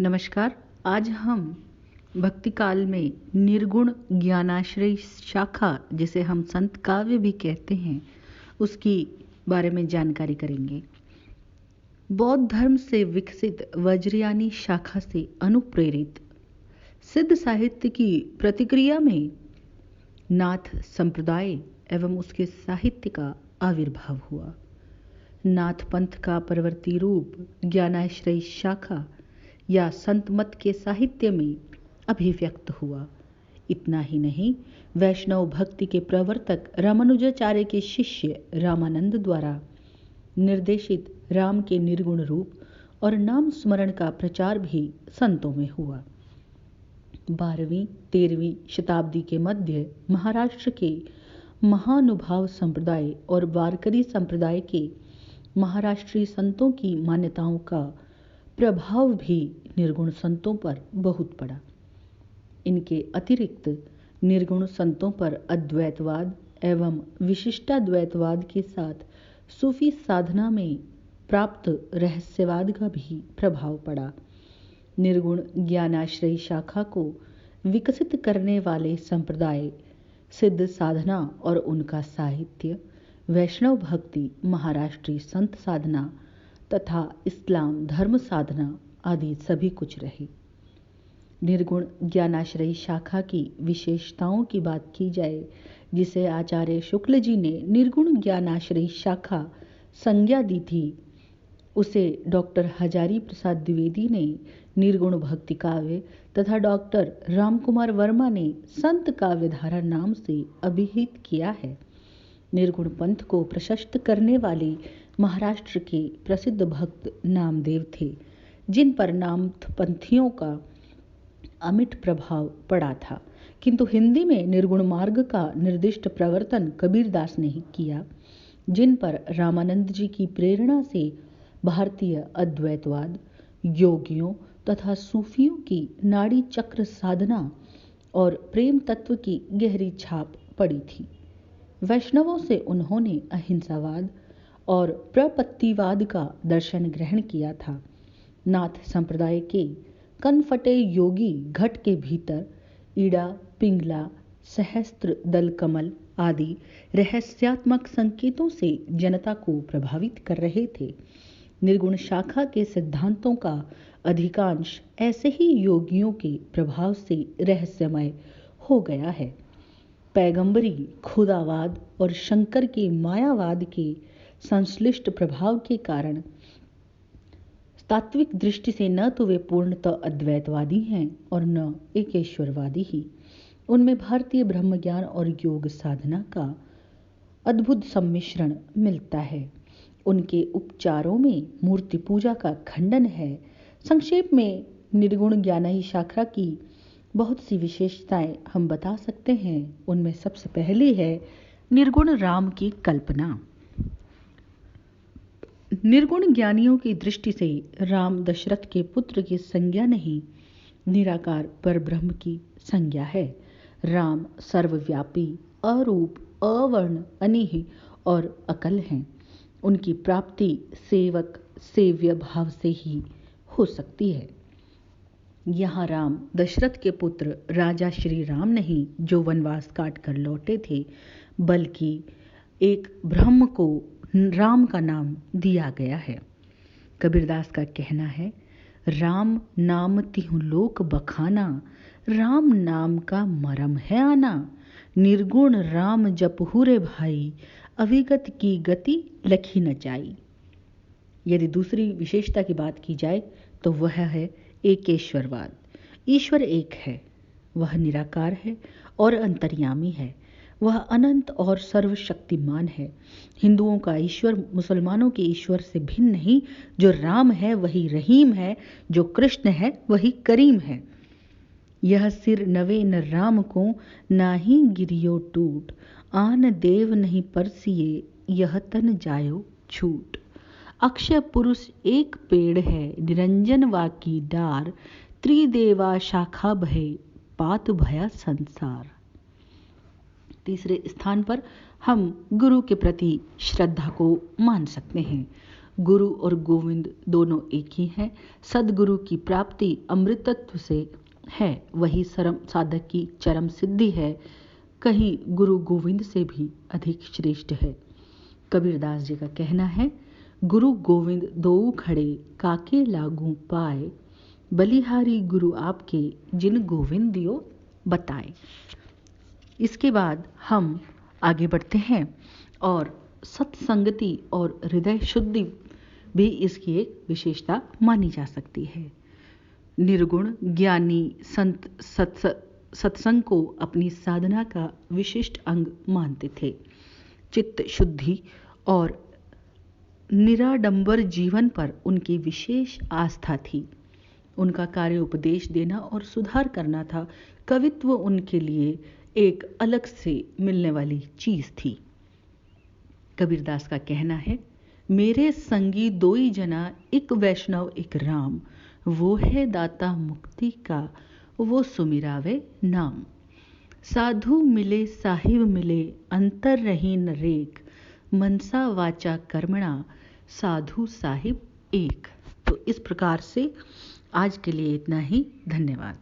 नमस्कार। आज हम भक्ति काल में निर्गुण ज्ञानाश्रय शाखा, जिसे हम संत काव्य भी कहते हैं, उसकी बारे में जानकारी करेंगे। बौद्ध धर्म से विकसित वज्रयानी शाखा से अनुप्रेरित सिद्ध साहित्य की प्रतिक्रिया में नाथ संप्रदाय एवं उसके साहित्य का आविर्भाव हुआ। नाथ पंथ का परवर्ती रूप ज्ञानाश्रय शाखा या संत मत के साहित्य में अभिव्यक्त हुआ। इतना ही नहीं, वैष्णव भक्ति के प्रवर्तक रामानुजाचार्य के शिष्य रामानंद द्वारा निर्देशित राम के निर्गुण रूप और नाम स्मरण का प्रचार भी संतों में हुआ। 12वीं-13वीं शताब्दी के मध्य महाराष्ट्र के महानुभाव संप्रदाय और वारकरी संप्रदाय के महाराष्ट्रीय संतों की मान्यताओं का प्रभाव भी निर्गुण संतों पर बहुत पड़ा। इनके अतिरिक्त निर्गुण संतों पर अद्वैतवाद एवं विशिष्टाद्वैतवाद के साथ सूफी साधना में प्राप्त रहस्यवाद का भी प्रभाव पड़ा। निर्गुण ज्ञानाश्रय शाखा को विकसित करने वाले संप्रदाय सिद्ध साधना और उनका साहित्य, वैष्णव भक्ति, महाराष्ट्रीय संत साधना तथा इस्लाम धर्म साधना आदि सभी कुछ रहे। निर्गुण ज्ञानाश्रय शाखा की विशेषताओं की बात की जाए, जिसे आचार्य शुक्ल जी ने निर्गुण ज्ञानाश्रय शाखा संज्ञा दी थी, उसे डॉक्टर हजारी प्रसाद द्विवेदी ने निर्गुण भक्ति काव्य तथा डॉक्टर रामकुमार वर्मा ने संत काव्यधारा नाम से अभिहित किया है। निर्गुण पंथ को प्रशस्त करने वाले महाराष्ट्र के प्रसिद्ध भक्त नामदेव थे, जिन पर नामपंथियों का अमिट प्रभाव पड़ा था, किंतु हिंदी में निर्गुण मार्ग का निर्दिष्ट प्रवर्तन कबीरदास ने ही किया, जिन पर रामानंद जी की प्रेरणा से भारतीय अद्वैतवाद, योगियों तथा सूफियों की नाड़ी चक्र साधना और प्रेम तत्व की गहरी छाप पड़ी थी। वैष्णवों से उन्होंने अहिंसावाद और प्रपत्तिवाद का दर्शन ग्रहण किया था। नाथ संप्रदाय के कनफटे योगी घट के भीतर ईड़ा, पिंगला, सहस्त्र दल कमल आदि रहस्यात्मक संकेतों से जनता को प्रभावित कर रहे थे। निर्गुण शाखा के सिद्धांतों का अधिकांश ऐसे ही योगियों के प्रभाव से रहस्यमय हो गया है। पैगंबरी, खुदावाद और शंकर के मायावाद के संश्लिष्ट प्रभाव के कारण तात्विक दृष्टि से न तो वे पूर्णतः अद्वैतवादी हैं और न एकेश्वरवादी ही। उनमें भारतीय ब्रह्मज्ञान और योग साधना का अद्भुत सम्मिश्रण मिलता है। उनके उपचारों में मूर्ति पूजा का खंडन है। संक्षेप में निर्गुण ज्ञानाई शाखा की बहुत सी विशेषताएं हम बता सकते हैं। उनमें सबसे पहली है निर्गुण राम की कल्पना। निर्गुण ज्ञानियों की दृष्टि से राम दशरथ के पुत्र की संज्ञा नहीं, निराकार परब्रह्म की संज्ञा है। राम सर्वव्यापी, अरूप, अवर्ण, अनीह और अकल हैं। उनकी प्राप्ति सेवक सेव्य भाव से ही हो सकती है। यहाँ राम दशरथ के पुत्र राजा श्री राम नहीं, जो वनवास काट कर लौटे थे, बल्कि एक ब्रह्म को राम का नाम दिया गया है। कबीरदास का कहना है, राम नाम तिहु लोक बखाना, राम नाम का मरम है आना। निर्गुण राम जपहु रे भाई, अविगत की गति लखी न जाई। यदि दूसरी विशेषता की बात की जाए तो वह है एकेश्वरवाद। ईश्वर एक है, वह निराकार है और अंतर्यामी है। वह अनंत और सर्वशक्तिमान है। हिंदुओं का ईश्वर मुसलमानों के ईश्वर से भिन्न नहीं। जो राम है वही रहीम है, जो कृष्ण है वही करीम है। यह सिर नवे न राम को, नाही गिरियो टूट, आन देव नहीं परसिए, यह तन जायो छूट। अक्षय पुरुष एक पेड़ है, निरंजन वाकी डार, त्रिदेवा शाखा भय, पात भया संसार। तीसरे स्थान पर हम गुरु के प्रति श्रद्धा को मान सकते हैं। गुरु और गोविंद दोनों एक ही हैं। सदगुरु की प्राप्ति अमृतत्व से है, वही सरम साधक की चरम सिद्धि है, कहीं गुरु गोविंद से भी अधिक श्रेष्ठ है। कबीरदास जी का कहना है, गुरु गोविंद दोऊ खड़े काके लागू पाए, बलिहारी गुरु आपके जिन गोविंद दियो बताए। इसके बाद हम आगे बढ़ते हैं और सत्संगति और हृदय शुद्धि भी इसकी एक विशेषता मानी जा सकती है। निर्गुण ज्ञानी संत सत्संग को अपनी साधना का विशिष्ट अंग मानते थे। चित्त शुद्धि और निराडंबर जीवन पर उनकी विशेष आस्था थी। उनका कार्य उपदेश देना और सुधार करना था। कवित्व उनके लिए एक अलग से मिलने वाली चीज थी। कबीरदास का कहना है, मेरे संगी दोई जना, एक वैष्णव एक राम, वो है दाता मुक्ति का, वो सुमिरावे नाम। साधु मिले साहिब मिले, अंतर रही न रेख, मनसा वाचा कर्मणा, साधु साहिब एक। तो इस प्रकार से आज के लिए इतना ही। धन्यवाद।